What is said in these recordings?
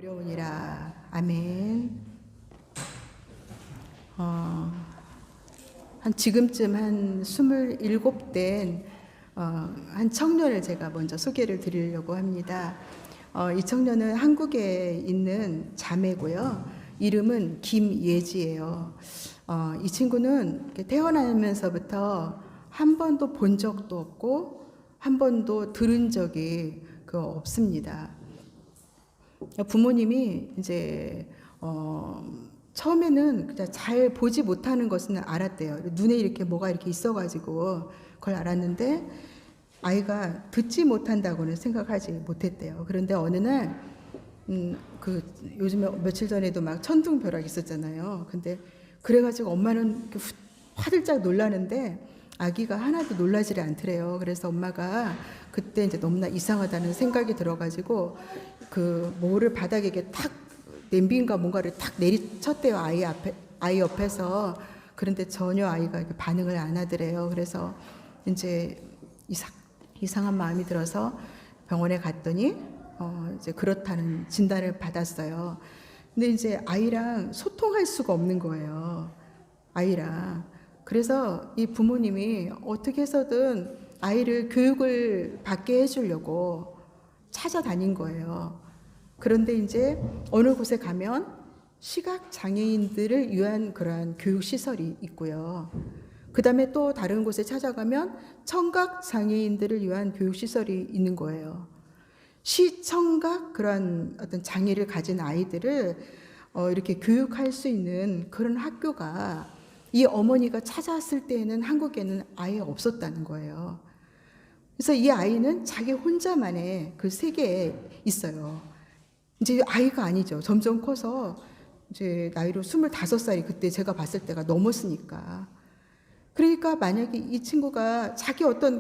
어려우니라. 아멘. 한 지금쯤 한 27된 한 청년을 제가 먼저 소개를 드리려고 합니다. 이 청년은 한국에 있는 자매고요. 이름은 김예지예요. 이 친구는 태어나면서부터 한 번도 본 적도 없고 한 번도 들은 적이 없습니다. 부모님이 이제 처음에는 그냥 잘 보지 못하는 것은 알았대요. 눈에 이렇게 뭐가 이렇게 있어가지고 그걸 알았는데 아이가 듣지 못한다고는 생각하지 못했대요. 그런데 어느 날 요즘에 며칠 전에도 막 천둥벼락 있었잖아요. 근데 그래가지고 엄마는 화들짝 놀라는데 아기가 하나도 놀라지를 않더래요. 그래서 엄마가 그때 이제 너무나 이상하다는 생각이 들어가지고 뭐를 바닥에 이렇게 탁 냄비인가 뭔가를 탁 내리쳤대요. 아이 옆에서. 그런데 전혀 아이가 이렇게 반응을 안 하더래요. 그래서 이제 이상한 마음이 들어서 병원에 갔더니 이제 그렇다는 진단을 받았어요. 근데 이제 아이랑 소통할 수가 없는 거예요. 아이랑. 그래서 이 부모님이 어떻게 해서든 아이를 교육을 받게 해주려고 찾아다닌 거예요. 그런데 이제 어느 곳에 가면 시각장애인들을 위한 그러한 교육시설이 있고요. 그 다음에 또 다른 곳에 찾아가면 청각장애인들을 위한 교육시설이 있는 거예요. 시청각 그런 어떤 장애를 가진 아이들을 이렇게 교육할 수 있는 그런 학교가 이 어머니가 찾아왔을 때에는 한국에는 아예 없었다는 거예요. 그래서 이 아이는 자기 혼자만의 그 세계에 있어요. 이제 아이가 아니죠. 점점 커서 이제 나이로 25살이 그때 제가 봤을 때가 넘었으니까. 그러니까 만약에 이 친구가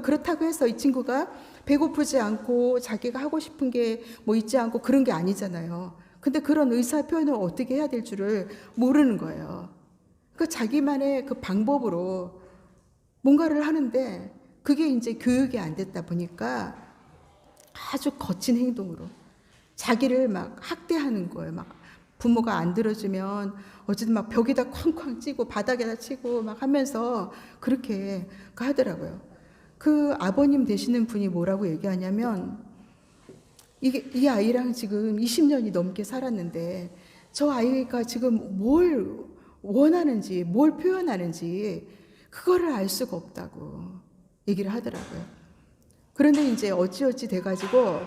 그렇다고 해서 이 친구가 배고프지 않고 자기가 하고 싶은 게 뭐 있지 않고 그런 게 아니잖아요. 근데 그런 의사 표현을 어떻게 해야 될 줄을 모르는 거예요. 자기만의 그 방법으로 뭔가를 하는데 그게 이제 교육이 안 됐다 보니까 아주 거친 행동으로 자기를 막 학대하는 거예요. 막 부모가 안 들어주면 어쨌든 막 벽에다 쾅쾅 치고 바닥에다 치고 막 하면서 그렇게 하더라고요. 그 아버님 되시는 분이 뭐라고 얘기하냐면 이 아이랑 지금 20년이 넘게 살았는데 저 아이가 지금 뭘 원하는지 뭘 표현하는지 그거를 알 수가 없다고 얘기를 하더라고요. 그런데 이제 어찌어찌 돼가지고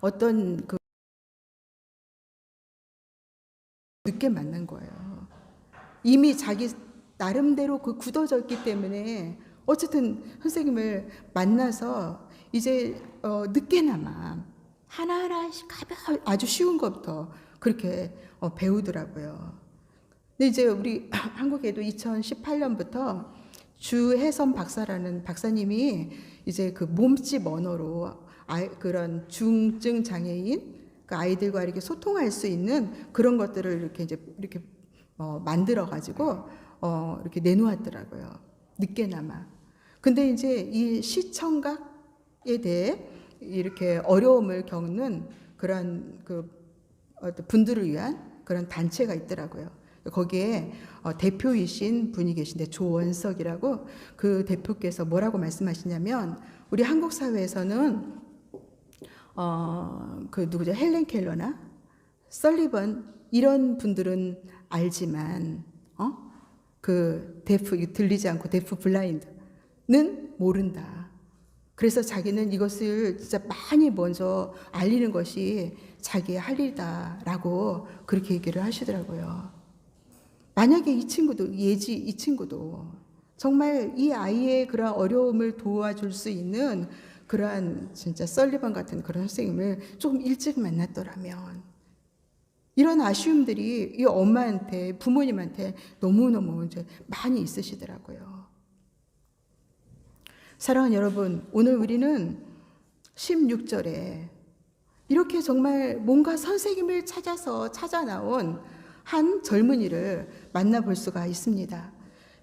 어떤 늦게 만난 거예요. 이미 자기 나름대로 굳어져 있기 때문에 어쨌든 선생님을 만나서 이제 늦게나마 하나하나씩 아주 쉬운 것부터 그렇게 배우더라고요. 근데 이제 우리 한국에도 2018년부터 주혜선 박사라는 박사님이 이제 몸집 언어로 그런 중증 장애인 아이들과 이렇게 소통할 수 있는 그런 것들을 이렇게 만들어 가지고 이렇게 내놓았더라고요. 늦게나마. 근데 이제 이 시청각에 대해 이렇게 어려움을 겪는 그런 분들을 위한 그런 단체가 있더라고요. 거기에 대표이신 분이 계신데 조원석이라고 그 대표께서 뭐라고 말씀하시냐면 우리 한국 사회에서는 누구죠? 헬렌 켈러나 설리번 이런 분들은 알지만 들리지 않고 데프 블라인드는 모른다. 그래서 자기는 이것을 진짜 많이 먼저 알리는 것이 자기의 할 일이다라고 그렇게 얘기를 하시더라고요. 만약에 이 친구도 정말 이 아이의 그런 어려움을 도와줄 수 있는 그러한 진짜 설리번 같은 그런 선생님을 조금 일찍 만났더라면 이런 아쉬움들이 이 엄마한테 부모님한테 너무너무 이제 많이 있으시더라고요. 사랑하는 여러분, 오늘 우리는 16절에 이렇게 정말 뭔가 선생님을 찾아 나온 한 젊은이를 만나볼 수가 있습니다.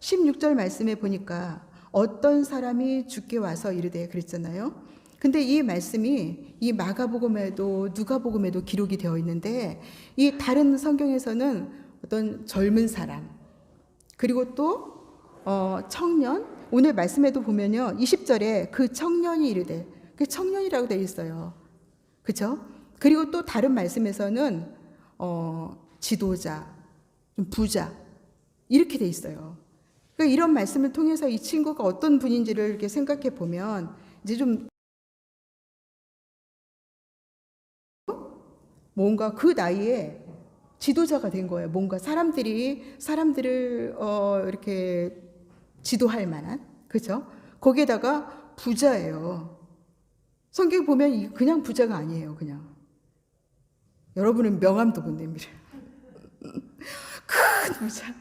16절 말씀에 보니까 어떤 사람이 주께 와서 이르되 그랬잖아요. 근데 이 말씀이 이 마가복음에도 누가복음에도 기록이 되어 있는데, 이 다른 성경에서는 어떤 젊은 사람, 그리고 또 청년, 오늘 말씀에도 보면요 20절에 그 청년이 이르되, 그 청년이라고 되어 있어요. 그렇죠? 그리고 또 다른 말씀에서는 지도자, 부자 이렇게 돼 있어요. 그러니까 이런 말씀을 통해서 이 친구가 어떤 분인지를 이렇게 생각해 보면 이제 좀 뭔가 그 나이에 지도자가 된 거예요. 뭔가 사람들을 이렇게 지도할 만한, 그렇죠? 거기에다가 부자예요. 성경 보면 그냥 부자가 아니에요. 그냥 여러분은 명함도 못 냅니다. 큰 부자.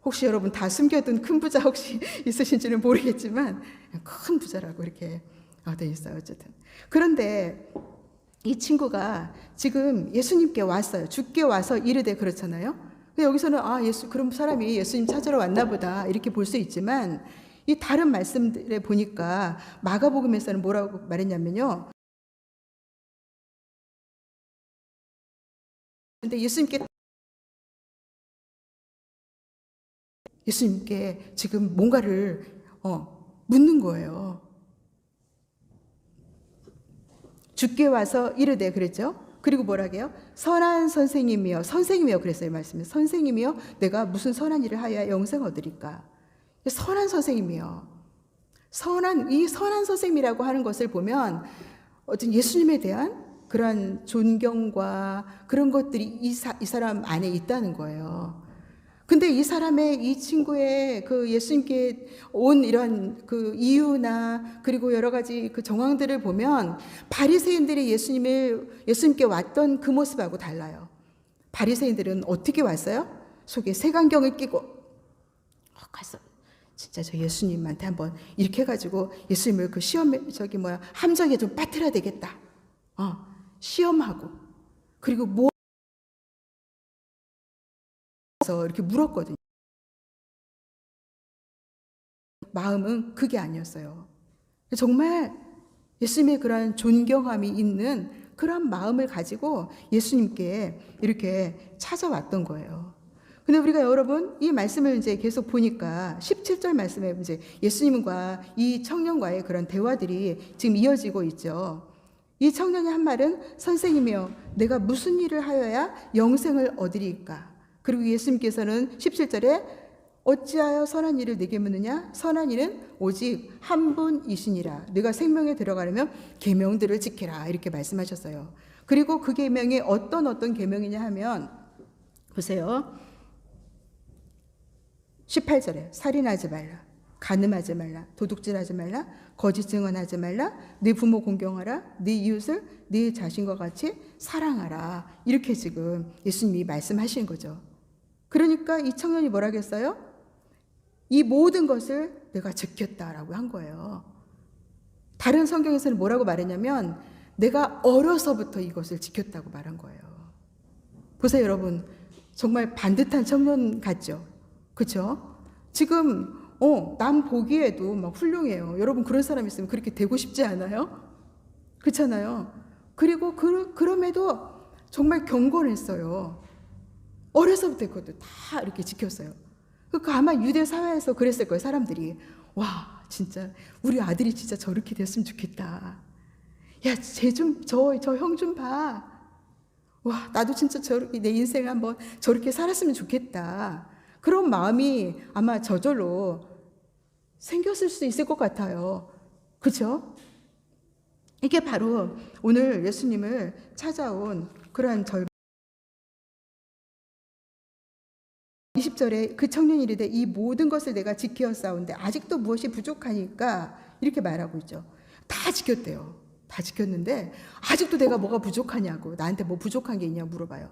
혹시 여러분 다 숨겨둔 큰 부자 혹시 있으신지는 모르겠지만 큰 부자라고 이렇게 돼 있어요. 어쨌든 그런데 이 친구가 지금 예수님께 왔어요. 주께 와서 이르되, 그렇잖아요. 근데 여기서는 그런 사람이 예수님 찾으러 왔나 보다 이렇게 볼 수 있지만, 이 다른 말씀들에 보니까 마가복음에서는 뭐라고 말했냐면요. 근데 예수님께 지금 뭔가를 묻는 거예요. 주께 와서 이르되, 그랬죠? 그리고 뭐라게요? 선한 선생님이여, 선생님이여 그랬어요. 말씀에 선생님이여, 내가 무슨 선한 일을 하여야 영생 얻으리까? 선한 선생님이여. 이 선한 선생님이라고 하는 것을 보면 어떤 예수님에 대한 그런 존경과 그런 것들이 이 사람 안에 있다는 거예요. 근데 이 친구의 그 예수님께 온 이런 그 이유나 그리고 여러 가지 그 정황들을 보면 바리새인들이 예수님께 왔던 그 모습하고 달라요. 바리새인들은 어떻게 왔어요? 속에 색안경을 끼고 가서 진짜 저 예수님한테 한번 이렇게 해가지고 예수님을 그 함정에 좀 빠뜨려야 되겠다. 시험하고, 그리고 이렇게 물었거든요. 마음은 그게 아니었어요. 정말 예수님의 그런 존경함이 있는 그런 마음을 가지고 예수님께 이렇게 찾아왔던 거예요. 근데 우리가 여러분 이 말씀을 이제 계속 보니까 17절 말씀에 이제 예수님과 이 청년과의 그런 대화들이 지금 이어지고 있죠. 이 청년이 한 말은 선생님이여, 내가 무슨 일을 하여야 영생을 얻으리까? 그리고 예수님께서는 17절에 어찌하여 선한 일을 내게 묻느냐? 선한 일은 오직 한 분이시니라. 네가 생명에 들어가려면 계명들을 지켜라. 이렇게 말씀하셨어요. 그리고 그 계명이 어떤 계명이냐 하면 보세요. 18절에 살인하지 말라, 간음하지 말라, 도둑질하지 말라, 거짓 증언하지 말라, 네 부모 공경하라, 네 이웃을 네 자신과 같이 사랑하라. 이렇게 지금 예수님이 말씀하신 거죠. 그러니까 이 청년이 뭐라겠어요? 이 모든 것을 내가 지켰다라고 한 거예요. 다른 성경에서는 뭐라고 말했냐면 내가 어려서부터 이것을 지켰다고 말한 거예요. 보세요, 여러분. 정말 반듯한 청년 같죠? 그렇죠? 지금 남 보기에도 막 훌륭해요. 여러분 그런 사람 있으면 그렇게 되고 싶지 않아요? 그렇잖아요. 그리고 그럼에도 정말 경건했어요. 어려서부터 그것도 다 이렇게 지켰어요. 그 아마 유대 사회에서 그랬을 거예요. 사람들이 와 진짜 우리 아들이 진짜 저렇게 됐으면 좋겠다. 야, 저 형 좀 봐. 와, 나도 진짜 저렇게 내 인생을 한번 저렇게 살았으면 좋겠다. 그런 마음이 아마 저절로 생겼을 수 있을 것 같아요. 그렇죠? 이게 바로 오늘 예수님을 찾아온 그러한 20절에 그 청년이 이르되 이 모든 것을 내가 지키었사온데 아직도 무엇이 부족하니까 이렇게 말하고 있죠. 다 지켰대요. 다 지켰는데 아직도 내가 뭐가 부족하냐고, 나한테 뭐 부족한 게 있냐고 물어봐요.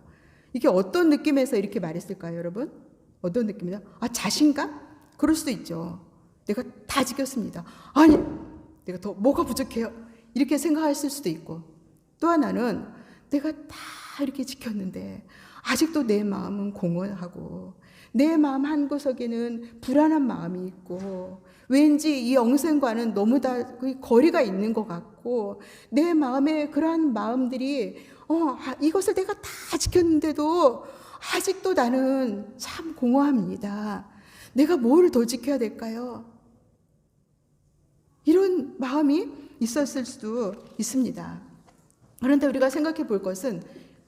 이게 어떤 느낌에서 이렇게 말했을까요, 여러분? 어떤 느낌이냐? 자신감? 그럴 수도 있죠. 내가 다 지켰습니다. 아니, 내가 더 뭐가 부족해요? 이렇게 생각했을 수도 있고, 또 하나는 내가 다 이렇게 지켰는데 아직도 내 마음은 공허하고 내 마음 한구석에는 불안한 마음이 있고 왠지 이 영생과는 너무 다 거리가 있는 것 같고 내 마음에 그러한 마음들이 이것을 내가 다 지켰는데도 아직도 나는 참 공허합니다. 내가 뭘 더 지켜야 될까요? 이런 마음이 있었을 수도 있습니다. 그런데 우리가 생각해 볼 것은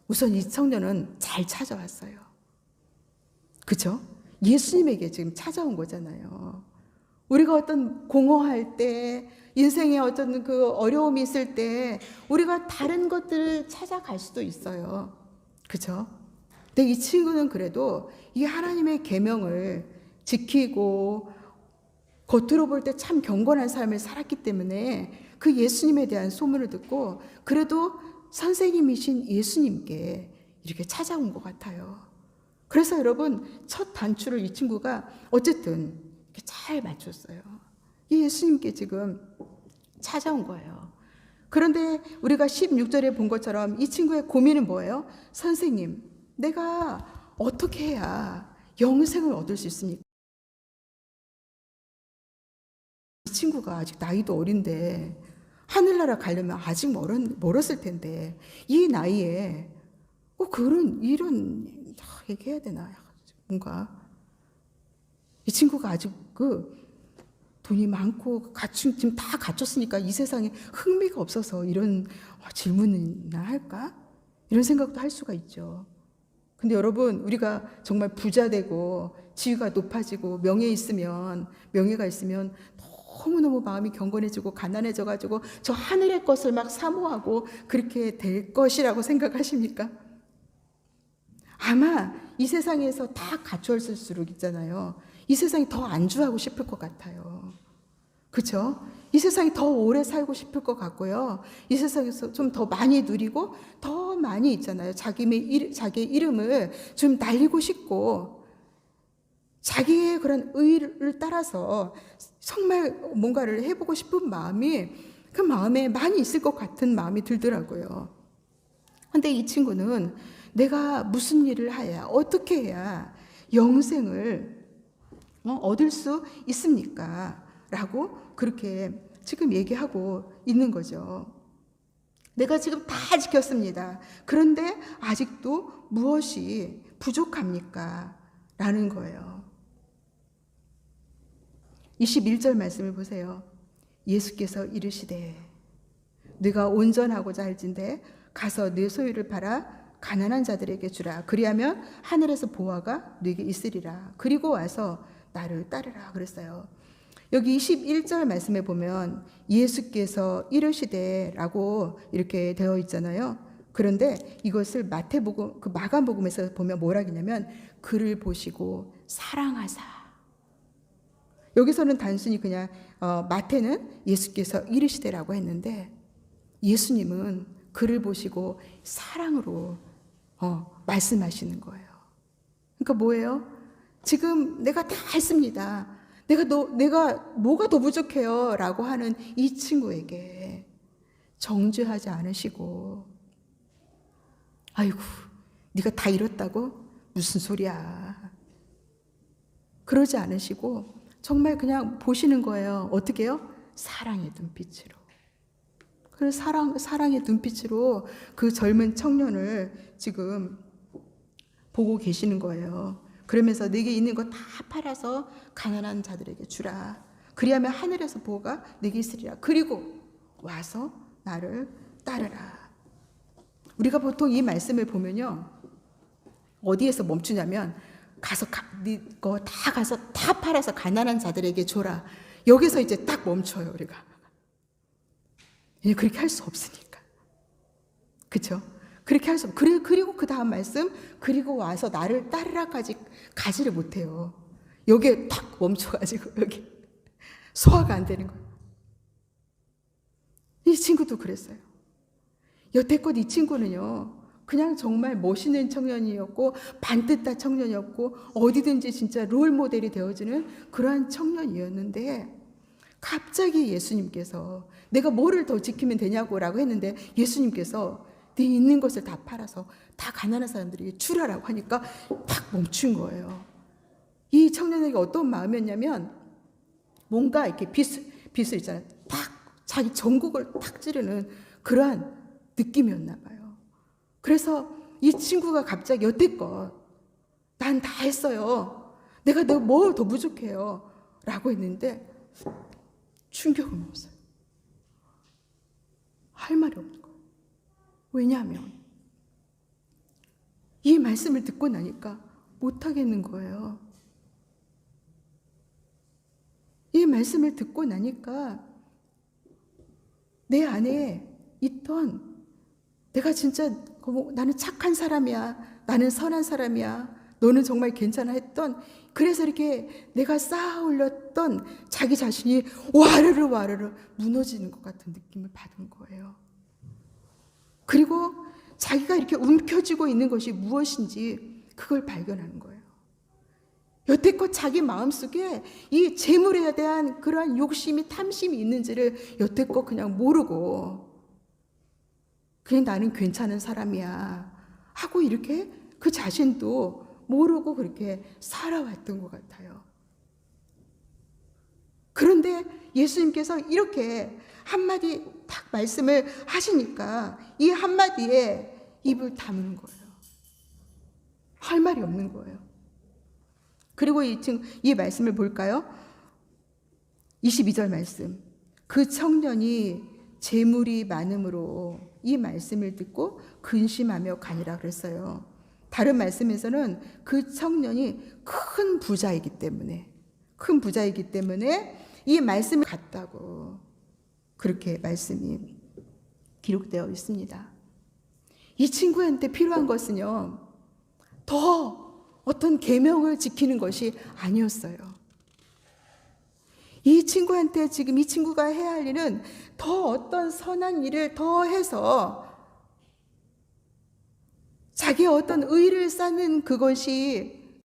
우선 이 청년은 잘 찾아왔어요. 그렇죠? 예수님에게 지금 찾아온 거잖아요. 우리가 어떤 공허할 때, 인생에 어떤 그 어려움이 있을 때 우리가 다른 것들을 찾아갈 수도 있어요. 그렇죠? 근데 이 친구는 그래도 이 하나님의 계명을 지키고 겉으로 볼 때 참 경건한 삶을 살았기 때문에 그 예수님에 대한 소문을 듣고 그래도 선생님이신 예수님께 이렇게 찾아온 것 같아요. 그래서 여러분, 첫 단추를 이 친구가 어쨌든 이렇게 잘 맞췄어요. 이 예수님께 지금 찾아온 거예요. 그런데 우리가 16절에 본 것처럼 이 친구의 고민은 뭐예요? 선생님, 내가 어떻게 해야 영생을 얻을 수 있습니까? 이 친구가 아직 나이도 어린데 하늘나라 가려면 아직 멀었을 텐데 이 나이에 이런 얘기해야 되나? 뭔가 이 친구가 아직 돈이 많고 지금 다 갖췄으니까 이 세상에 흥미가 없어서 이런 질문이나 할까? 이런 생각도 할 수가 있죠. 근데 여러분, 우리가 정말 부자 되고 지위가 높아지고 명예가 있으면 너무너무 마음이 경건해지고 가난해져가지고 저 하늘의 것을 막 사모하고 그렇게 될 것이라고 생각하십니까? 아마 이 세상에서 다 갖추었을수록 있잖아요. 이 세상이 더 안주하고 싶을 것 같아요. 그렇죠? 이 세상이 더 오래 살고 싶을 것 같고요. 이 세상에서 좀 더 많이 누리고 더 많이 있잖아요. 자기의 이름을 좀 날리고 싶고 자기의 그런 의를 따라서 정말 뭔가를 해보고 싶은 마음이 그 마음에 많이 있을 것 같은 마음이 들더라고요. 근데 이 친구는 내가 무슨 일을 해야, 어떻게 해야 영생을 얻을 수 있습니까? 라고 그렇게 지금 얘기하고 있는 거죠. 내가 지금 다 지켰습니다. 그런데 아직도 무엇이 부족합니까? 라는 거예요. 21절 말씀을 보세요. 예수께서 이르시되 네가 온전하고자 할진대 가서 네 소유를 팔아 가난한 자들에게 주라. 그리하면 하늘에서 보화가 네게 있으리라. 그리고 와서 나를 따르라 그랬어요. 여기 21절 말씀에 보면 예수께서 이르시되라고 이렇게 되어 있잖아요. 그런데 이것을 마가복음에서 보면 뭐라 하냐면 그를 보시고 사랑하사. 여기서는 단순히 그냥 마태는 예수께서 이르시되라고 했는데 예수님은 그를 보시고 사랑으로 말씀하시는 거예요. 그러니까 뭐예요? 지금 내가 다 했습니다. 내가 뭐가 더 부족해요? 라고 하는 이 친구에게 정죄하지 않으시고, 아이고, 네가 다 잃었다고? 무슨 소리야. 그러지 않으시고, 정말 그냥 보시는 거예요. 어떻게 해요? 사랑의 눈빛으로. 그래서 사랑의 눈빛으로 그 젊은 청년을 지금 보고 계시는 거예요. 그러면서 네게 있는 거 다 팔아서 가난한 자들에게 주라. 그리하면 하늘에서 보호가 네게 있으리라. 그리고 와서 나를 따르라. 우리가 보통 이 말씀을 보면요, 어디에서 멈추냐면 네 거 다 가서 다 팔아서 가난한 자들에게 줘라. 여기서 이제 딱 멈춰요, 우리가. 그렇게 할 수 없으니까. 그렇죠? 그렇게 할 수 없고 그리고 그 다음 말씀 그리고 와서 나를 따르라까지 가지를 못해요. 여기에 딱 멈춰가지고 여기 소화가 안 되는 거예요. 이 친구도 그랬어요. 여태껏 이 친구는요, 그냥 정말 멋있는 청년이었고 반듯한 청년이었고 어디든지 진짜 롤 모델이 되어지는 그러한 청년이었는데 갑자기 예수님께서 내가 뭐를 더 지키면 되냐고 라고 했는데 예수님께서 네 있는 것을 다 팔아서 다 가난한 사람들에게 주라라고 하니까 딱 멈춘 거예요. 이 청년에게 어떤 마음이었냐면 뭔가 이렇게 빗을 있잖아요. 탁 자기 전국을 탁 찌르는 그러한 느낌이었나 봐요. 그래서 이 친구가 갑자기 여태껏 난 다 했어요. 내가 뭘 더 부족해요. 라고 했는데 충격은 없어요. 할 말이 없는 거예요. 왜냐하면 이 말씀을 듣고 나니까 못하겠는 거예요. 이 말씀을 듣고 나니까 내 안에 있던 내가 진짜 나는 착한 사람이야. 나는 선한 사람이야. 너는 정말 괜찮아 했던 그래서 이렇게 내가 쌓아 올렸던 자기 자신이 와르르 무너지는 것 같은 느낌을 받은 거예요. 그리고 자기가 이렇게 움켜쥐고 있는 것이 무엇인지 그걸 발견하는 거예요. 여태껏 자기 마음속에 이 재물에 대한 그러한 욕심이 탐심이 있는지를 여태껏 그냥 모르고 그냥 나는 괜찮은 사람이야 하고 이렇게 그 자신도 모르고 그렇게 살아왔던 것 같아요. 그런데 예수님께서 이렇게 한마디 딱 말씀을 하시니까 이 한마디에 입을 다무는 거예요. 할 말이 없는 거예요. 그리고 이 말씀을 볼까요? 22절 말씀. 그 청년이 재물이 많음으로 이 말씀을 듣고 근심하며 가니라 그랬어요. 다른 말씀에서는 그 청년이 큰 부자이기 때문에 이 말씀을 갔다고 그렇게 말씀이 기록되어 있습니다. 이 친구한테 필요한 것은요, 더 어떤 계명을 지키는 것이 아니었어요. 이 친구한테 지금 이 친구가 해야 할 일은 더 어떤 선한 일을 더 해서 자기의 어떤 의를 쌓는 그것이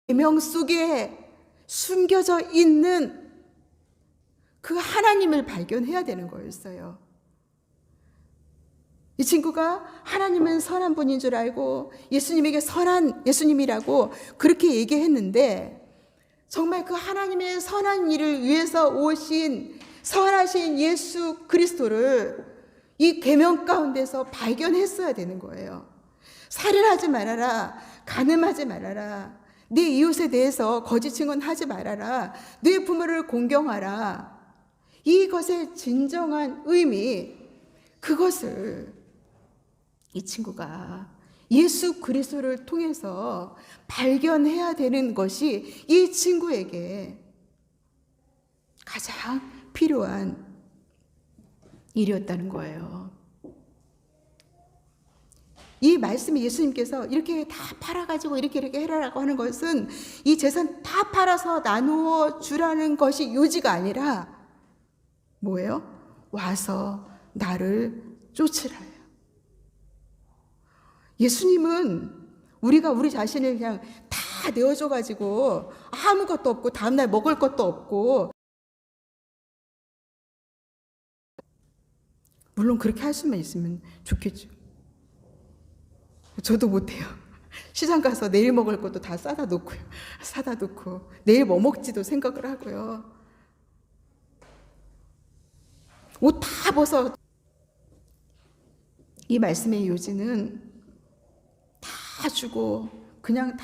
계명 속에 숨겨져 있는 그 하나님을 발견해야 되는 거였어요. 이 친구가 하나님은 선한 분인 줄 알고 예수님에게 선한 예수님이라고 그렇게 얘기했는데 정말 그 하나님의 선한 일을 위해서 오신 선하신 예수 그리스도를 이 계명 가운데서 발견했어야 되는 거예요. 살인하지 말아라. 간음하지 말아라. 네 이웃에 대해서 거짓 증언하지 말아라. 네 부모를 공경하라. 이것의 진정한 의미, 그것을 이 친구가 예수 그리스도를 통해서 발견해야 되는 것이 이 친구에게 가장 필요한 일이었다는 거예요. 이 말씀이 예수님께서 이렇게 다 팔아가지고 이렇게 해라라고 하는 것은 이 재산 다 팔아서 나누어 주라는 것이 요지가 아니라 뭐예요? 와서 나를 쫓으라요. 예수님은 우리 자신을 그냥 다 내어줘가지고 아무것도 없고 다음날 먹을 것도 없고, 물론 그렇게 할 수만 있으면 좋겠죠. 저도 못해요. 시장 가서 내일 먹을 것도 다 사다 놓고 내일 뭐 먹지도 생각을 하고요. 옷 다 벗어. 이 말씀의 요지는 다 주고 그냥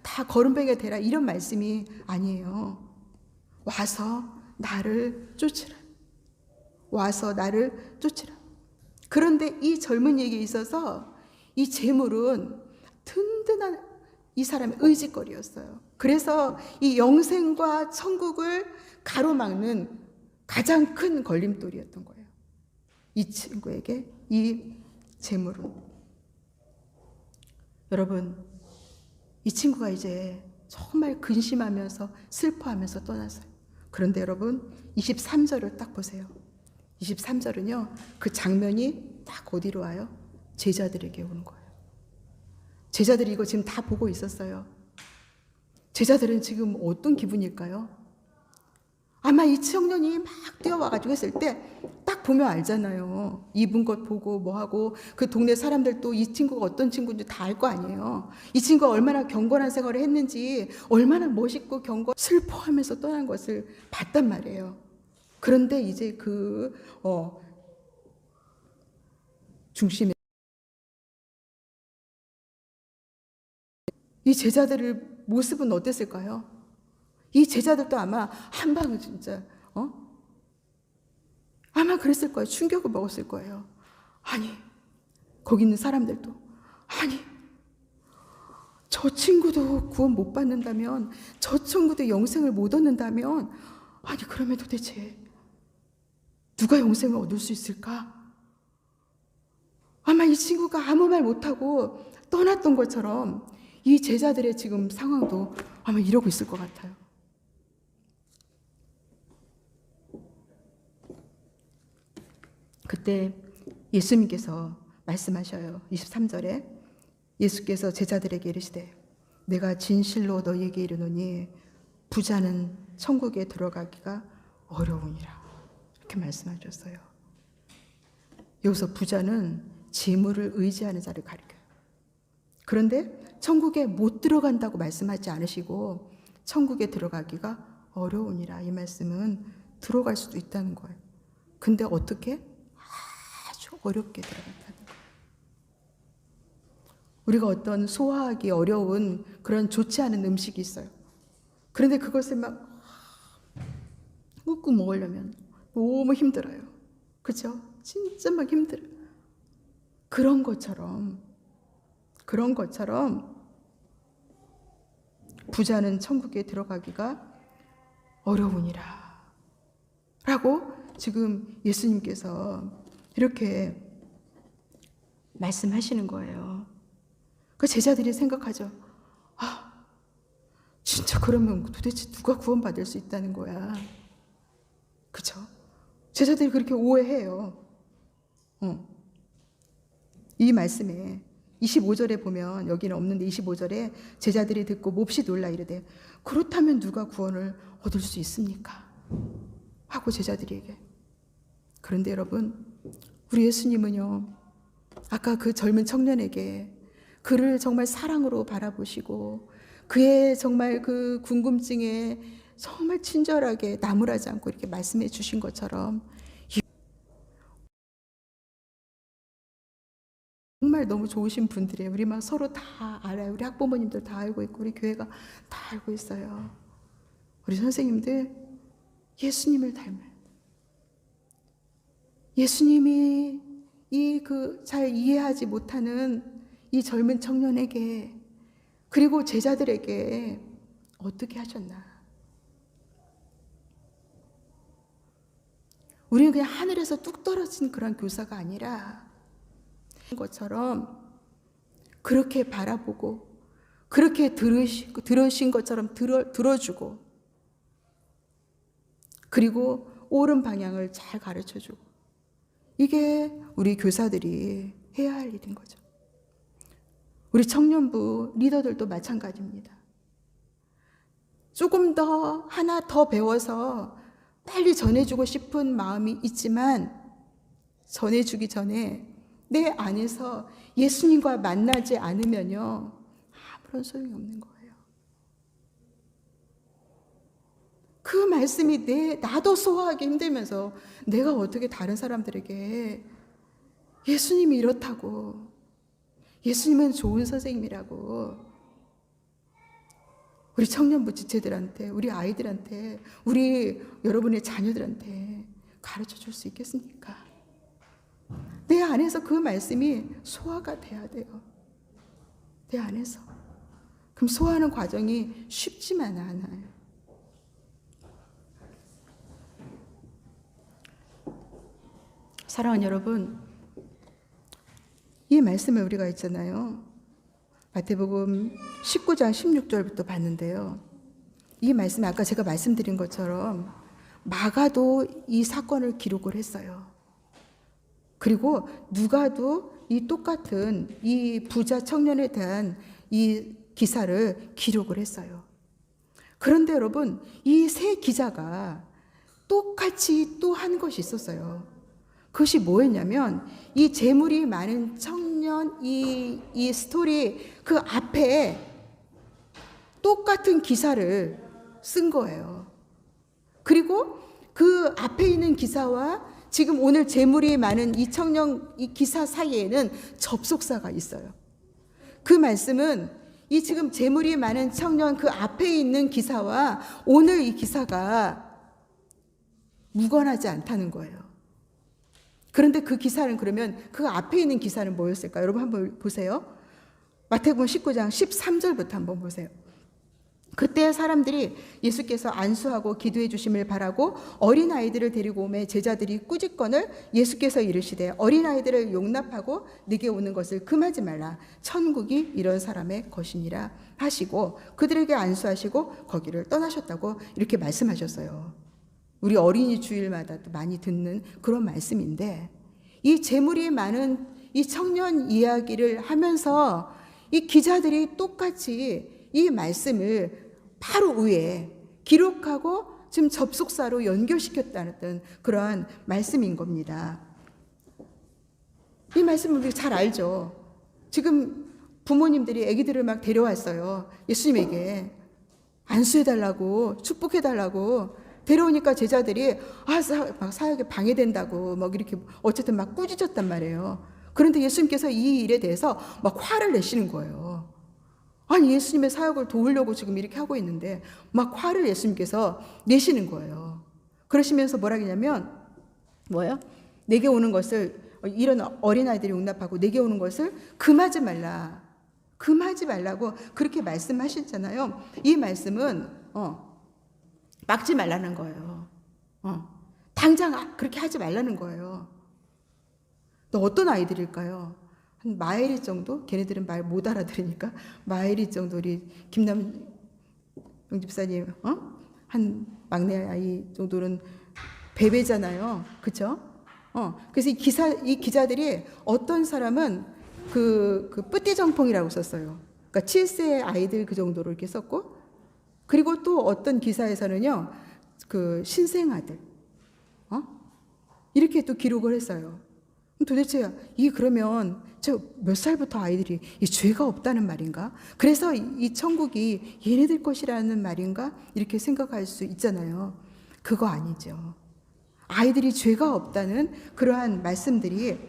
다 거름뱅이가 되라 이런 말씀이 아니에요. 와서 나를 쫓으라. 와서 나를 쫓으라. 그런데 이 젊은이에게 있어서 이 재물은 든든한 이 사람의 의지거리였어요. 그래서 이 영생과 천국을 가로막는 가장 큰 걸림돌이었던 거예요. 이 친구에게 이 재물은. 여러분, 이 친구가 이제 정말 근심하면서 슬퍼하면서 떠났어요. 그런데 여러분 23절을 딱 보세요. 23절은요, 그 장면이 딱 어디로 와요? 제자들에게 오는 거예요. 제자들이 이거 지금 다 보고 있었어요. 제자들은 지금 어떤 기분일까요? 아마 이 청년이 막 뛰어와가지고 했을 때 딱 보면 알잖아요. 입은 것 보고 뭐하고 그 동네 사람들도 이 친구가 어떤 친구인지 다 알 거 아니에요. 이 친구가 얼마나 경건한 생활을 했는지, 얼마나 멋있고 슬퍼하면서 떠난 것을 봤단 말이에요. 그런데 이제 중심에 이 제자들의 모습은 어땠을까요? 이 제자들도 아마 한 방은 진짜 아마 그랬을 거예요. 충격을 먹었을 거예요. 아니, 거기 있는 사람들도 아니, 저 친구도 구원 못 받는다면, 저 친구도 영생을 못 얻는다면, 아니 그러면 도대체 누가 영생을 얻을 수 있을까? 아마 이 친구가 아무 말 못하고 떠났던 것처럼 이 제자들의 지금 상황도 아마 이러고 있을 것 같아요. 그때 예수님께서 말씀하셔요. 23절에 예수께서 제자들에게 이르시되 내가 진실로 너희에게 이르노니 부자는 천국에 들어가기가 어려우니라. 이렇게 말씀하셨어요. 여기서 부자는 재물을 의지하는 자를 가리켜요. 그런데 천국에 못 들어간다고 말씀하지 않으시고 천국에 들어가기가 어려우니라. 이 말씀은 들어갈 수도 있다는 거예요. 근데 어떻게? 아주 어렵게 들어간다는 거예요. 우리가 어떤 소화하기 어려운 그런 좋지 않은 음식이 있어요. 그런데 그것을 막 꾹꾹 먹으려면 너무 힘들어요. 그렇죠? 진짜 막 힘들어요. 그런 것처럼 부자는 천국에 들어가기가 어려우니라 라고 지금 예수님께서 이렇게 말씀하시는 거예요. 그 제자들이 생각하죠. 아, 진짜 그러면 도대체 누가 구원받을 수 있다는 거야. 그쵸? 제자들이 그렇게 오해해요. 이 말씀에 25절에 보면, 여기는 없는데 25절에 제자들이 듣고 몹시 놀라 이르되 그렇다면 누가 구원을 얻을 수 있습니까? 하고 제자들이 얘기해. 그런데 여러분, 우리 예수님은요, 아까 그 젊은 청년에게 그를 정말 사랑으로 바라보시고 그의 정말 그 궁금증에 정말 친절하게 나무라지 않고 이렇게 말씀해 주신 것처럼 정말 너무 좋으신 분들이에요. 우리 막 서로 다 알아요. 우리 학부모님들 다 알고 있고 우리 교회가 다 알고 있어요. 우리 선생님들 예수님을 닮아요. 예수님이 잘 이해하지 못하는 이 젊은 청년에게 그리고 제자들에게 어떻게 하셨나? 우리는 그냥 하늘에서 뚝 떨어진 그런 교사가 아니라 것처럼 그렇게 바라보고 그렇게 들으신 것처럼 들어주고 그리고 옳은 방향을 잘 가르쳐주고 이게 우리 교사들이 해야 할 일인 거죠. 우리 청년부 리더들도 마찬가지입니다. 조금 더 하나 더 배워서 빨리 전해주고 싶은 마음이 있지만 전해주기 전에 내 안에서 예수님과 만나지 않으면요 아무런 소용이 없는 거예요. 그 말씀이 나도 소화하기 힘들면서 내가 어떻게 다른 사람들에게 예수님이 이렇다고, 예수님은 좋은 선생님이라고 우리 청년부 지체들한테, 우리 아이들한테, 우리 여러분의 자녀들한테 가르쳐 줄 수 있겠습니까? 내 안에서 그 말씀이 소화가 돼야 돼요. 내 안에서. 그럼 소화하는 과정이 쉽지만 않아요. 사랑하는 여러분, 이 말씀을 우리가 있잖아요. 마태복음 19장 16절부터 봤는데요. 이 말씀에 아까 제가 말씀드린 것처럼 마가도 이 사건을 기록을 했어요. 그리고 누가도 이 똑같은 이 부자 청년에 대한 이 기사를 기록을 했어요. 그런데 여러분, 이 세 기자가 똑같이 또 한 것이 있었어요. 그것이 뭐였냐면 이 재물이 많은 청년 이 스토리 그 앞에 똑같은 기사를 쓴 거예요. 그리고 그 앞에 있는 기사와 지금 오늘 재물이 많은 이 청년 이 기사 사이에는 접속사가 있어요. 그 말씀은 이 지금 재물이 많은 청년 그 앞에 있는 기사와 오늘 이 기사가 무관하지 않다는 거예요. 그런데 그 기사는 그러면 그 앞에 있는 기사는 뭐였을까요? 여러분 한번 보세요. 마태복음 19장 13절부터 한번 보세요. 그때 사람들이 예수께서 안수하고 기도해 주심을 바라고 어린아이들을 데리고 오매 제자들이 꾸짖건을 예수께서 이르시되 어린아이들을 용납하고 네게 오는 것을 금하지 말라. 천국이 이런 사람의 것이니라 하시고 그들에게 안수하시고 거기를 떠나셨다고 이렇게 말씀하셨어요. 우리 어린이 주일마다 또 많이 듣는 그런 말씀인데 이 재물이 많은 이 청년 이야기를 하면서 이 기자들이 똑같이 이 말씀을 바로 위에 기록하고 지금 접속사로 연결시켰다는 그러한 말씀인 겁니다. 이 말씀을 우리 잘 알죠. 지금 부모님들이 아기들을 막 데려왔어요. 예수님에게 안수해달라고 축복해달라고 데려오니까 제자들이 막 사역에 방해된다고 막 이렇게 어쨌든 막 꾸짖었단 말이에요. 그런데 예수님께서 이 일에 대해서 막 화를 내시는 거예요. 아니 예수님의 사역을 도우려고 지금 이렇게 하고 있는데 막 화를 예수님께서 내시는 거예요. 그러시면서 뭐라 하냐면 뭐예요? 내게 오는 것을 이런 어린아이들이 용납하고 내게 오는 것을 금하지 말라. 금하지 말라고 그렇게 말씀하셨잖아요. 이 말씀은 막지 말라는 거예요. 당장 그렇게 하지 말라는 거예요. 또 어떤 아이들일까요? 한 마일이 정도? 걔네들은 말 못 알아들으니까 마일이 정도 우리 김남영 집사님 한 막내 아이 정도는 베베잖아요. 그렇죠? 그래서 이 기자들이 어떤 사람은 그 뿌띠정통이라고 썼어요. 그러니까 7세 아이들 그 정도로 이렇게 썼고 그리고 또 어떤 기사에서는요. 그 신생아들 이렇게 또 기록을 했어요. 도대체 그러면 저 몇 살부터 아이들이 이 죄가 없다는 말인가? 그래서 이 천국이 얘네들 것이라는 말인가? 이렇게 생각할 수 있잖아요. 그거 아니죠. 아이들이 죄가 없다는 그러한 말씀들이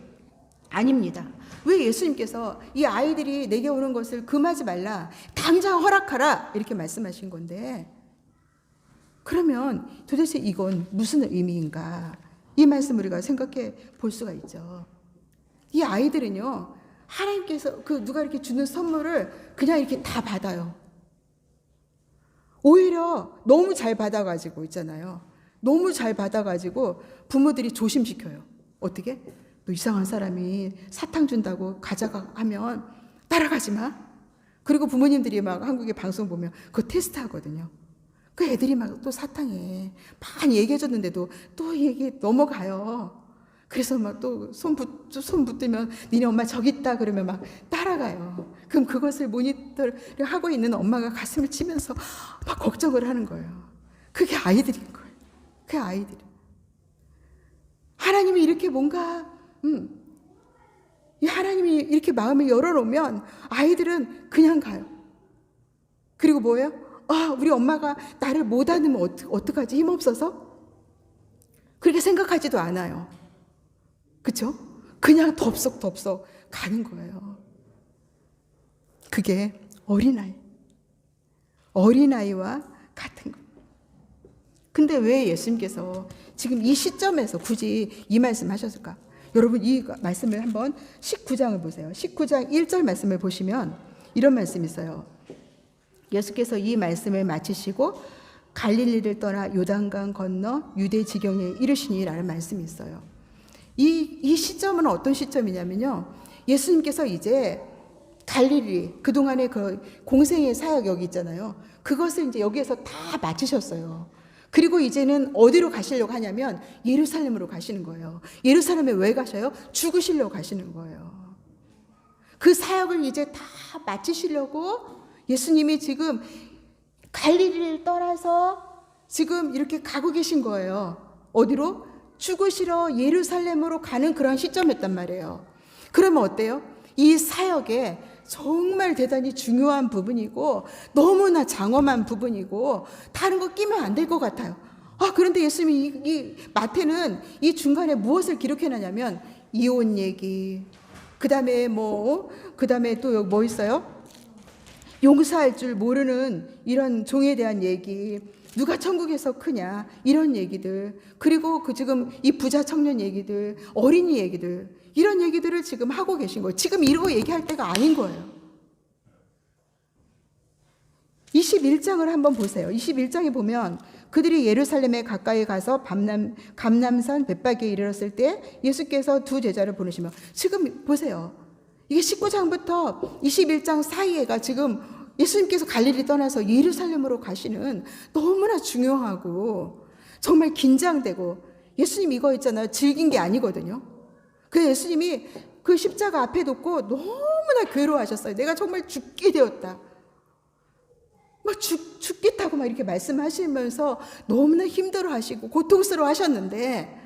아닙니다. 왜 예수님께서 이 아이들이 내게 오는 것을 금하지 말라, 당장 허락하라 이렇게 말씀하신 건데 그러면 도대체 이건 무슨 의미인가? 이 말씀 우리가 생각해 볼 수가 있죠. 이 아이들은요, 하나님께서 누가 이렇게 주는 선물을 그냥 이렇게 다 받아요. 오히려 너무 잘 받아가지고 있잖아요. 너무 잘 받아가지고 부모들이 조심시켜요. 어떻게? 너 이상한 사람이 사탕 준다고 가져가 하면 따라가지 마. 그리고 부모님들이 막 한국의 방송 보면 그거 테스트 하거든요. 그 애들이 막 또 사탕에 많이 얘기해줬는데도 또 얘기 넘어가요. 그래서 막 또 손 붙들면 니네 엄마 저기 있다 그러면 막 따라가요. 그럼 그것을 모니터를 하고 있는 엄마가 가슴을 치면서 막 걱정을 하는 거예요. 그게 아이들인 거예요. 그게 아이들. 하나님이 이렇게 뭔가 이 하나님이 이렇게 마음을 열어놓으면 아이들은 그냥 가요. 그리고 뭐예요? 우리 엄마가 나를 못 안으면 어떡하지? 힘없어서? 그렇게 생각하지도 않아요. 그렇죠? 그냥 덥석 가는 거예요. 그게 어린아이와 같은 거예요. 근데 왜 예수님께서 지금 이 시점에서 굳이 이 말씀 하셨을까? 여러분 이 말씀을 한번 19장을 보세요. 19장 1절 말씀을 보시면 이런 말씀이 있어요. 예수께서 이 말씀을 마치시고 갈릴리를 떠나 요단강 건너 유대 지경에 이르시니라는 말씀이 있어요. 이 시점은 어떤 시점이냐면요. 예수님께서 이제 갈릴리 그동안의 그 공생의 사역 여기 있잖아요. 그것을 이제 여기에서 다 마치셨어요. 그리고 이제는 어디로 가시려고 하냐면 예루살렘으로 가시는 거예요. 예루살렘에 왜 가셔요? 죽으시려고 가시는 거예요. 그 사역을 이제 다 마치시려고 예수님이 지금 갈릴리를 떠나서 지금 이렇게 가고 계신 거예요. 어디로? 죽으시러 예루살렘으로 가는 그런 시점이었단 말이에요. 그러면 어때요? 이 사역에 정말 대단히 중요한 부분이고 너무나 장엄한 부분이고 다른 거 끼면 안 될 것 같아요. 그런데 예수님이 이 마태는 이 중간에 무엇을 기록해놨냐면 이혼 얘기, 그 다음에 또 뭐 있어요? 용서할 줄 모르는 이런 종에 대한 얘기, 누가 천국에서 크냐 이런 얘기들, 그리고 지금 이 부자 청년 얘기들, 어린이 얘기들, 이런 얘기들을 지금 하고 계신 거예요. 지금 이러고 얘기할 때가 아닌 거예요. 21장을 한번 보세요. 21장에 보면 그들이 예루살렘에 가까이 가서 감람산 벳박에 이르렀을 때 예수께서 두 제자를 보내시며, 지금 보세요. 이게 19장부터 21장 사이에가 지금 예수님께서 갈릴리 떠나서 예루살렘으로 가시는 너무나 중요하고 정말 긴장되고, 예수님 이거 있잖아요. 즐긴 게 아니거든요. 그래서 예수님이 그 십자가 앞에 놓고 너무나 괴로워하셨어요. 내가 정말 죽게 되었다. 죽겠다고 이렇게 말씀하시면서 너무나 힘들어 하시고 고통스러워 하셨는데,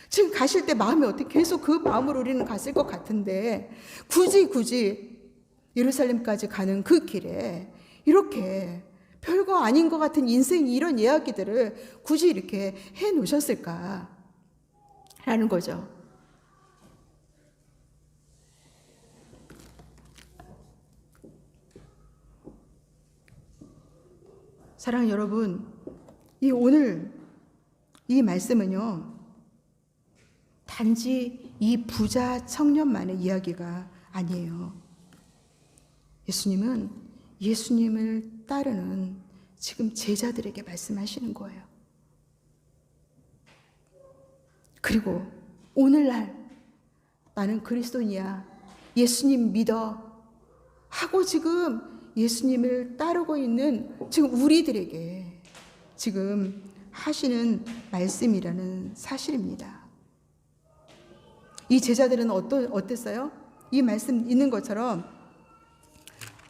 지금 가실 때 마음이 어떻게 계속 그 마음으로 우리는 갔을 것 같은데, 굳이 예루살렘까지 가는 그 길에 이렇게 별거 아닌 것 같은 인생 이런 이야기들을 굳이 이렇게 해 놓으셨을까 라는 거죠. 사랑하는 여러분, 오늘 이 말씀은요, 단지 이 부자 청년만의 이야기가 아니에요. 예수님은 예수님을 따르는 지금 제자들에게 말씀하시는 거예요. 그리고 오늘날 나는 그리스도인이야, 예수님 믿어 하고 지금 예수님을 따르고 있는 지금 우리들에게 지금 하시는 말씀이라는 사실입니다. 이 제자들은 어땠어요? 이 말씀 있는 것처럼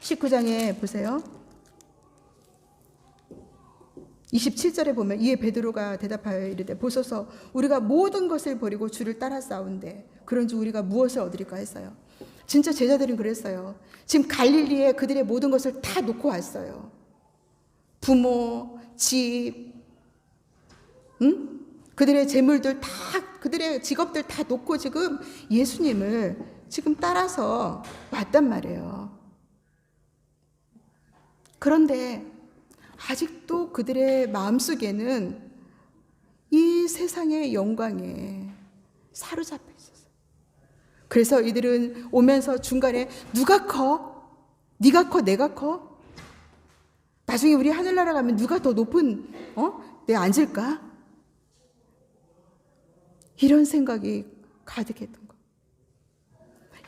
19장에 보세요. 27절에 보면 이에 베드로가 대답하여 이르되 보소서 우리가 모든 것을 버리고 주를 따라싸운데 그런즉 우리가 무엇을 얻으리까 했어요. 진짜 제자들은 그랬어요. 지금 갈릴리에 그들의 모든 것을 다 놓고 왔어요. 부모, 집, 그들의 재물들 다, 그들의 직업들 다 놓고 지금 예수님을 지금 따라서 왔단 말이에요. 그런데 아직도 그들의 마음속에는 이 세상의 영광에 사로잡혀 있었어요. 그래서 이들은 오면서 중간에 누가 커? 네가 커? 내가 커? 나중에 우리 하늘나라 가면 누가 더 높은 데 앉을까? 이런 생각이 가득했던 거예요.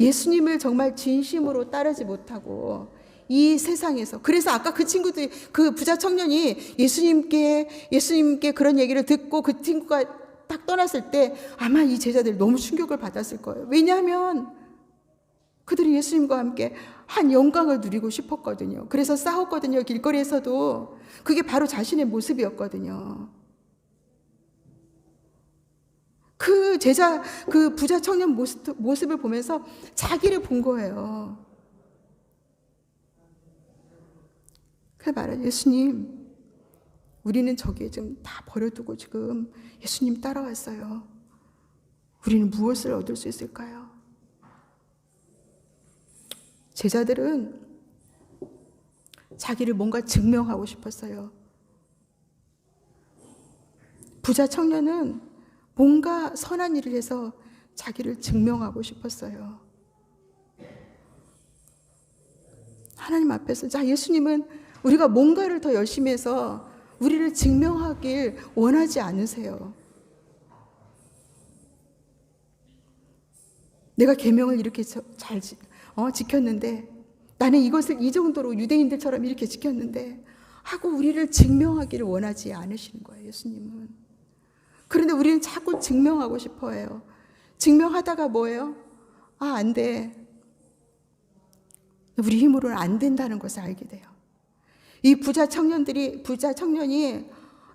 예수님을 정말 진심으로 따르지 못하고 이 세상에서, 그래서 아까 그 친구들, 그 부자 청년이 예수님께 그런 얘기를 듣고 그 친구가 딱 떠났을 때 아마 이 제자들 너무 충격을 받았을 거예요. 왜냐하면 그들이 예수님과 함께 한 영광을 누리고 싶었거든요. 그래서 싸웠거든요. 길거리에서도. 그게 바로 자신의 모습이었거든요. 그 부자 청년 모습을 보면서 자기를 본 거예요. 그래 말해요. 예수님, 우리는 저기에 지금 다 버려두고 지금 예수님 따라왔어요. 우리는 무엇을 얻을 수 있을까요? 제자들은 자기를 뭔가 증명하고 싶었어요. 부자 청년은 뭔가 선한 일을 해서 자기를 증명하고 싶었어요. 하나님 앞에서, 자, 예수님은 우리가 뭔가를 더 열심히 해서 우리를 증명하길 원하지 않으세요. 내가 계명을 이렇게 잘 지켰는데, 나는 이것을 이 정도로 유대인들처럼 이렇게 지켰는데 하고 우리를 증명하기를 원하지 않으시는 거예요, 예수님은. 그런데 우리는 자꾸 증명하고 싶어 해요. 증명하다가 뭐예요? 안 돼. 우리 힘으로는 안 된다는 것을 알게 돼요. 이 부자 청년이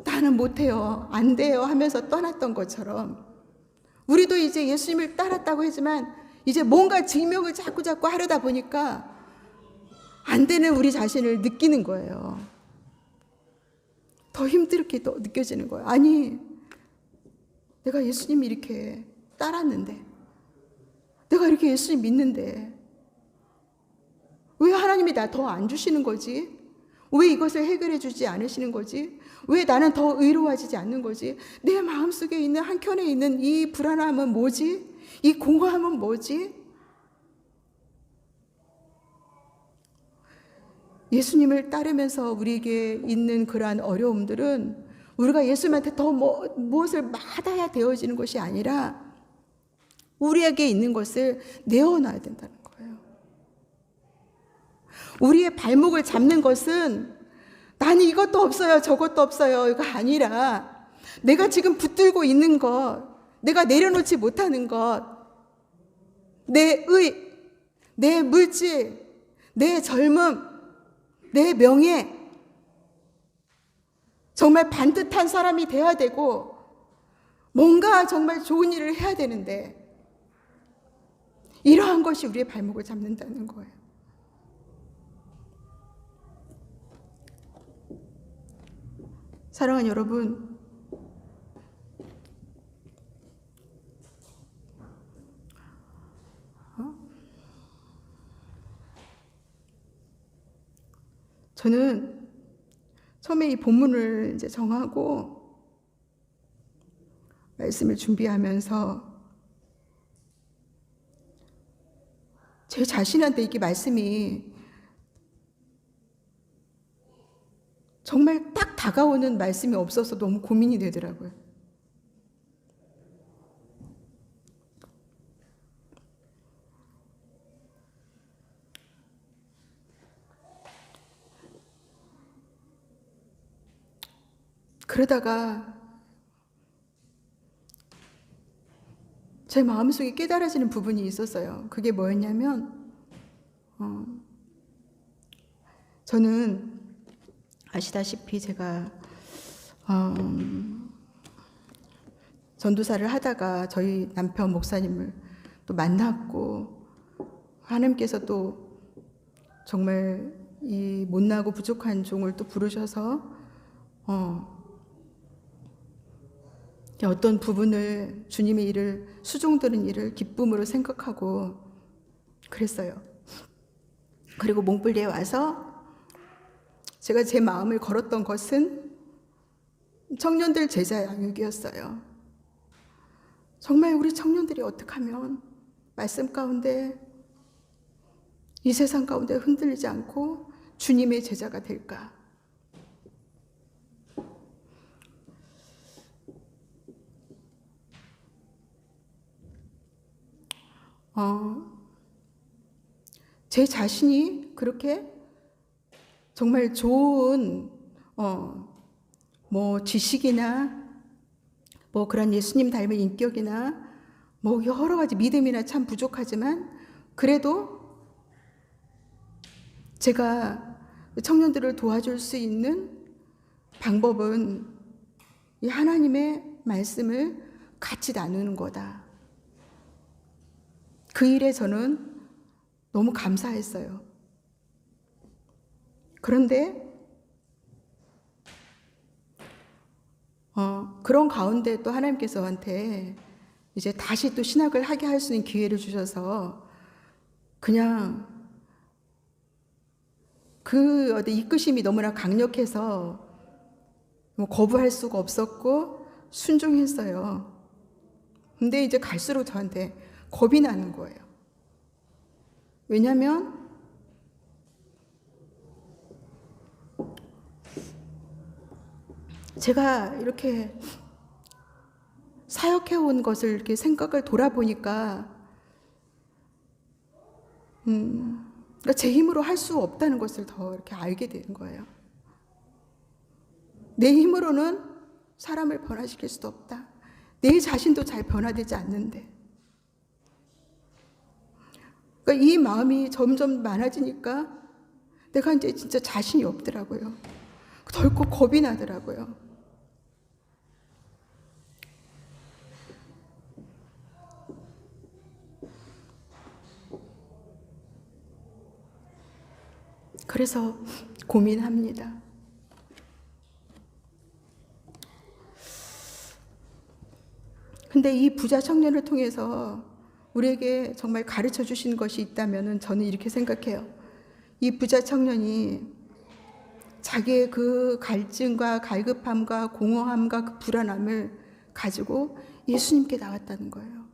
나는 못해요, 안 돼요 하면서 떠났던 것처럼 우리도 이제 예수님을 따랐다고 하지만 이제 뭔가 증명을 자꾸 하려다 보니까 안 되는 우리 자신을 느끼는 거예요. 더 힘들게 또 느껴지는 거예요. 아니, 내가 예수님 이렇게 따랐는데, 내가 이렇게 예수님 믿는데 왜 하나님이 나 더 안 주시는 거지? 왜 이것을 해결해 주지 않으시는 거지? 왜 나는 더 의로워지지 않는 거지? 내 마음속에 있는 한켠에 있는 이 불안함은 뭐지? 이 공허함은 뭐지? 예수님을 따르면서 우리에게 있는 그러한 어려움들은 우리가 예수님한테 더 무엇을 받아야 되어지는 것이 아니라 우리에게 있는 것을 내어놔야 된다는 거예요. 우리의 발목을 잡는 것은 나는 이것도 없어요, 저것도 없어요, 이거 아니라 내가 지금 붙들고 있는 것, 내가 내려놓지 못하는 것, 내 물질, 내 젊음, 내 명예, 정말 반듯한 사람이 돼야 되고 뭔가 정말 좋은 일을 해야 되는데 이러한 것이 우리의 발목을 잡는다는 거예요. 사랑하는 여러분, 저는 처음에 이 본문을 이제 정하고 말씀을 준비하면서 제 자신한테 이게 말씀이 정말 딱 다가오는 말씀이 없어서 너무 고민이 되더라고요. 그러다가 제 마음속에 깨달아지는 부분이 있었어요. 그게 뭐였냐면 저는 아시다시피 제가 전도사를 하다가 저희 남편 목사님을 또 만났고 하나님께서 또 정말 이 못나고 부족한 종을 또 부르셔서 어떤 부분을 주님의 일을 수종드는 일을 기쁨으로 생각하고 그랬어요. 그리고 몽블리에 와서 제가 제 마음을 걸었던 것은 청년들 제자 양육이었어요. 정말 우리 청년들이 어떻게 하면 말씀 가운데 이 세상 가운데 흔들리지 않고 주님의 제자가 될까? 제 자신이 그렇게 정말 좋은 지식이나 그런 예수님 닮은 인격이나 여러 가지 믿음이나 참 부족하지만 그래도 제가 청년들을 도와줄 수 있는 방법은 이 하나님의 말씀을 같이 나누는 거다. 그 일에 저는 너무 감사했어요. 그런데 그런 가운데 또 하나님께서 저한테 이제 다시 또 신학을 하게 할 수 있는 기회를 주셔서 그냥 그 이끄심이 너무나 강력해서 거부할 수가 없었고 순종했어요. 근데 이제 갈수록 저한테 겁이 나는 거예요. 왜냐하면 제가 이렇게 사역해온 것을 이렇게 생각을 돌아보니까 그러니까 제 힘으로 할 수 없다는 것을 더 이렇게 알게 되는 거예요. 내 힘으로는 사람을 변화시킬 수도 없다. 내 자신도 잘 변화되지 않는데. 그러니까 이 마음이 점점 많아지니까 내가 이제 진짜 자신이 없더라고요. 덜컥 겁이 나더라고요. 그래서 고민합니다. 근데 이 부자 청년을 통해서 우리에게 정말 가르쳐 주신 것이 있다면 저는 이렇게 생각해요. 이 부자 청년이 자기의 그 갈증과 갈급함과 공허함과 그 불안함을 가지고 예수님께 나왔다는 거예요.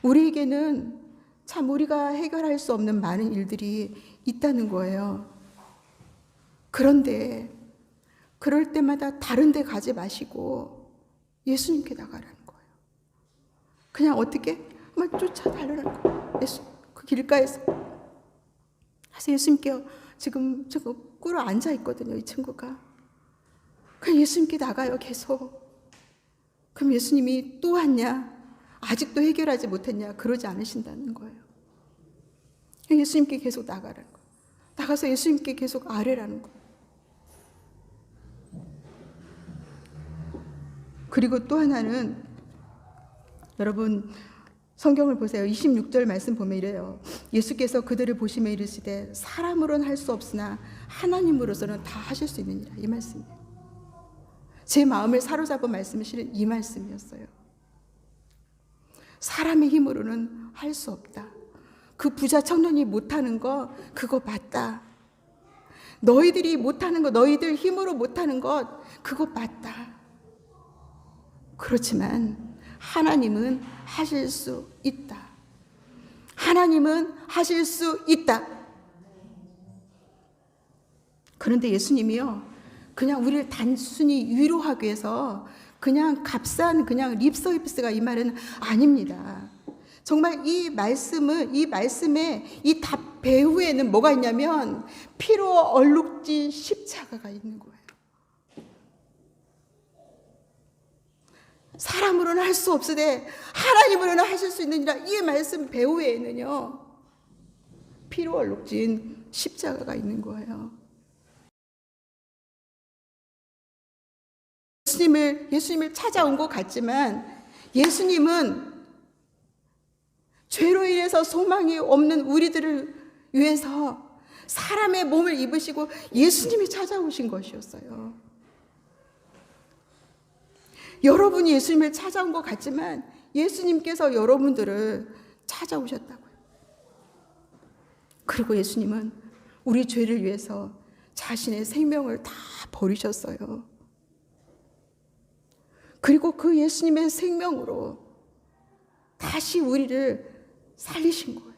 우리에게는 참 우리가 해결할 수 없는 많은 일들이 있다는 거예요. 그런데 그럴 때마다 다른 데 가지 마시고 예수님께 나가라는 거예요. 그냥 어떻게? 막 쫓아달라는 거예요. 그 길가에서. 그래서 예수님께 지금 꿇어 앉아 있거든요, 이 친구가. 그냥 예수님께 나가요, 계속. 그럼 예수님이 또 왔냐? 아직도 해결하지 못했냐? 그러지 않으신다는 거예요. 예수님께 계속 나가라는 거예요. 나가서 예수님께 계속 아뢰라는 거예요. 그리고 또 하나는 여러분 성경을 보세요. 26절 말씀 보면 이래요. 예수께서 그들을 보시며 이르시되 사람으로는 할 수 없으나 하나님으로서는 다 하실 수 있느니라. 이 말씀이에요. 제 마음을 사로잡은 말씀은 실은 이 말씀이었어요. 사람의 힘으로는 할 수 없다. 그 부자 청년이 못하는 거 그거 맞다. 너희들이 못하는 거, 너희들 힘으로 못하는 것 그거 맞다. 그렇지만 하나님은 하실 수 있다. 하나님은 하실 수 있다. 그런데 예수님이요, 그냥 우리를 단순히 위로하기 위해서 그냥 값싼 그냥 립서비스가 이 말은 아닙니다. 정말 이 말씀의 이 답 배후에는 뭐가 있냐면 피로 얼룩진 십자가가 있는 거예요. 사람으로는 할 수 없으되 하나님으로는 하실 수 있느니라. 이 말씀 배후에는요 피로 얼룩진 십자가가 있는 거예요. 예수님을 찾아온 것 같지만 예수님은 죄로 인해서 소망이 없는 우리들을 위해서 사람의 몸을 입으시고 예수님이 찾아오신 것이었어요. 여러분이 예수님을 찾아온 것 같지만 예수님께서 여러분들을 찾아오셨다고요. 그리고 예수님은 우리 죄를 위해서 자신의 생명을 다 버리셨어요. 그리고 그 예수님의 생명으로 다시 우리를 살리신 거예요.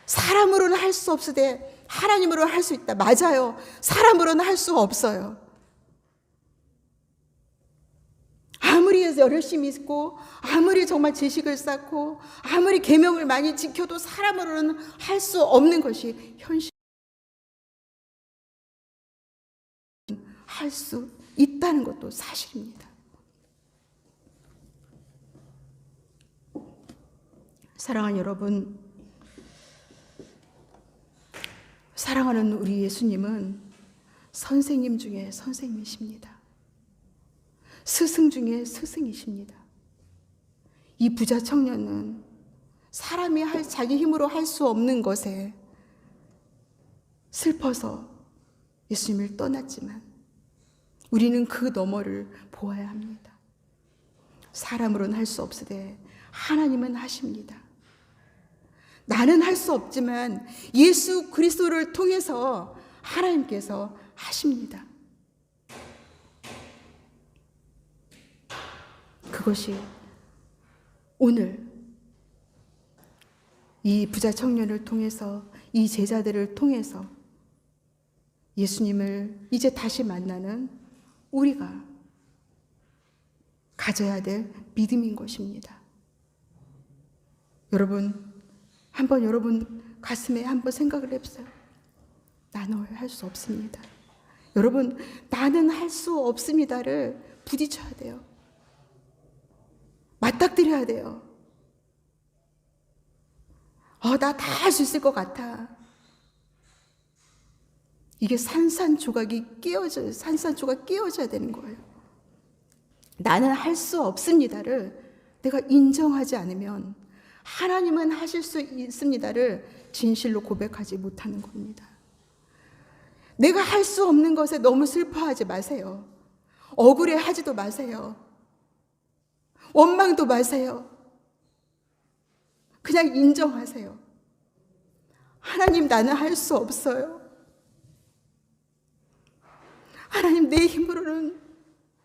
사람으로는 할 수 없으되 하나님으로는 할 수 있다. 맞아요. 사람으로는 할 수 없어요. 아무리 열심히 있고 아무리 정말 지식을 쌓고 아무리 계명을 많이 지켜도 사람으로는 할 수 없는 것이 현실. 할 수 있다는 것도 사실입니다. 사랑하는 여러분, 사랑하는 우리 예수님은 선생님 중에 선생님이십니다. 스승 중에 스승이십니다. 이 부자 청년은 사람이 자기 힘으로 할 수 없는 것에 슬퍼서 예수님을 떠났지만 우리는 그 너머를 보아야 합니다. 사람으로는 할 수 없으되 하나님은 하십니다. 나는 할 수 없지만 예수 그리스도를 통해서 하나님께서 하십니다. 그것이 오늘 이 부자 청년을 통해서 이 제자들을 통해서 예수님을 이제 다시 만나는 우리가 가져야 될 믿음인 것입니다. 여러분, 한번 여러분 가슴에 한번 생각을 해보세요. 나는 할 수 없습니다. 여러분, 나는 할 수 없습니다를 부딪혀야 돼요. 맞닥뜨려야 돼요. 나 다 할 수 있을 것 같아. 이게 산산조각 끼워져야 되는 거예요. 나는 할 수 없습니다를 내가 인정하지 않으면 하나님은 하실 수 있습니다를 진실로 고백하지 못하는 겁니다. 내가 할 수 없는 것에 너무 슬퍼하지 마세요. 억울해하지도 마세요. 원망도 마세요. 그냥 인정하세요. 하나님, 나는 할 수 없어요. 하나님, 내 힘으로는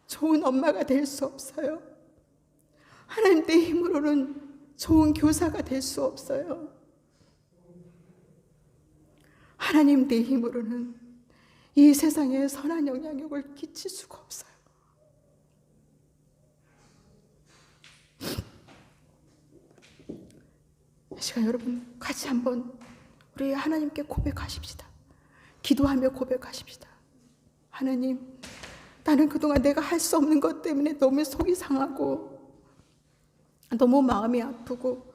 좋은 엄마가 될 수 없어요. 하나님, 내 힘으로는 좋은 교사가 될 수 없어요. 하나님, 내 힘으로는 이 세상에 선한 영향력을 끼칠 수가 없어요. 이 시간 여러분 같이 한번 우리 하나님께 고백하십시다. 기도하며 고백하십시다. 하나님, 나는 그동안 내가 할 수 없는 것 때문에 너무 속이 상하고 너무 마음이 아프고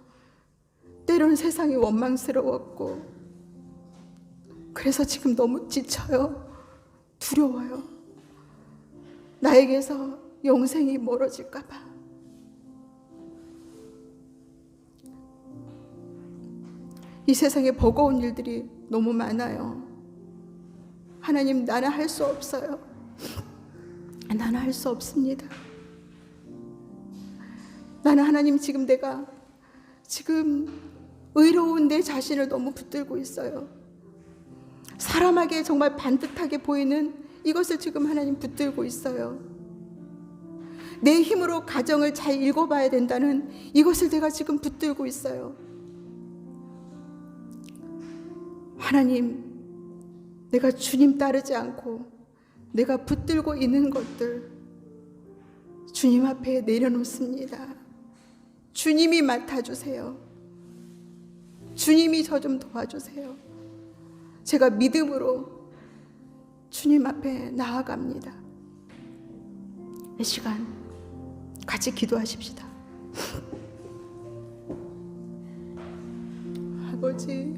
때로는 세상이 원망스러웠고 그래서 지금 너무 지쳐요. 두려워요. 나에게서 영생이 멀어질까 봐. 이 세상에 버거운 일들이 너무 많아요. 하나님, 나는 할 수 없어요. 나는 할 수 없습니다. 나는 하나님, 내가 지금 의로운 내 자신을 너무 붙들고 있어요. 사람에게 정말 반듯하게 보이는 이것을 지금 하나님 붙들고 있어요. 내 힘으로 가정을 잘 읽어봐야 된다는 이것을 내가 지금 붙들고 있어요. 하나님, 내가 주님 따르지 않고 내가 붙들고 있는 것들 주님 앞에 내려놓습니다. 주님이 맡아주세요. 주님이 저 좀 도와주세요. 제가 믿음으로 주님 앞에 나아갑니다. 이 시간 같이 기도하십시다. 아버지,